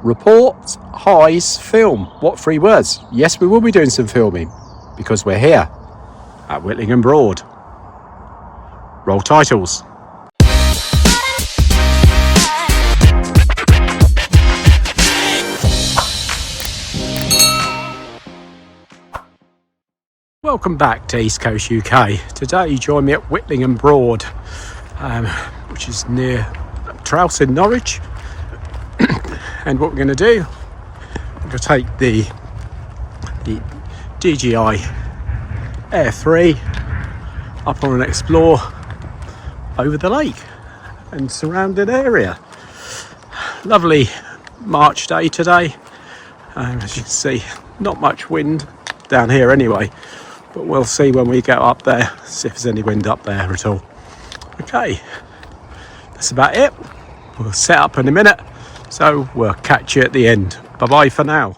report, highs, film. What 3 words? Yes, we will be doing some filming because we're here at Whitlingham Broad. Roll titles. Welcome back to East Coast UK. Today you join me at Whitlingham Broad, which is near Tissot in Norwich. And what we're going to do, we're going to take the DJI Air 3 up on an explore over the lake and surrounding area. Lovely March day today. As you can see, not much wind down here anyway, but we'll see when we get up there, see if there's any wind up there at all. Okay, that's about it. We'll set up in a minute, so we'll catch you at the end. Bye bye for now.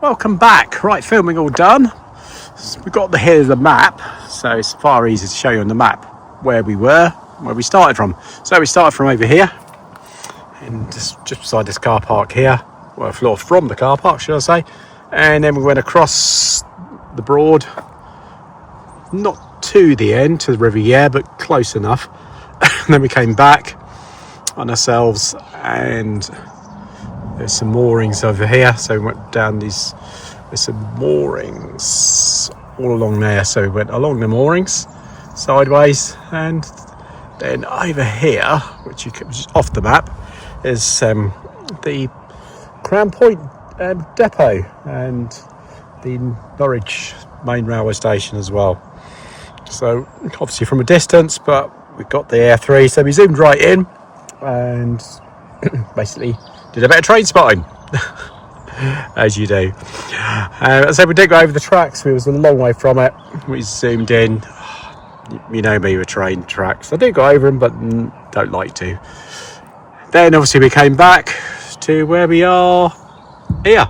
welcome back. Right, filming all done. We've got here's the map, so it's far easier to show you on the map where we were, where we started from. So we started from over here, and just beside this car park here, well, a floor from the car park, should I say, and then we went across the Broad, not to the end, to the River Yare, but close enough. And then we came back on ourselves, and there's some moorings over here, so we went down there's some moorings all along there, so we went along the moorings sideways, and then over here, which is off the map, is the Crown Point depot and the Norwich main railway station as well. So obviously from a distance, but we got the A3, so we zoomed right in and basically did a bit of train spotting, as you do. So we did go over the tracks. We was a long way from it. We zoomed in. You know me with train tracks. I do go over them, but don't like to. Then obviously we came back to where we are here.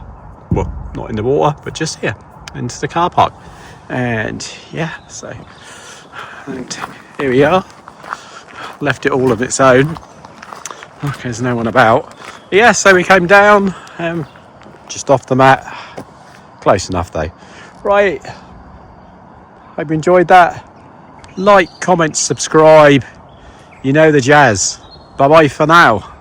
Well, not in the water, but just here, into the car park. And yeah, and here we are. Left it all of its own. Okay, there's no one about. Yeah, so we came down, just off the mat. Close enough though. Right, hope you enjoyed that. Like, comment, subscribe. You know the jazz. Bye bye for now.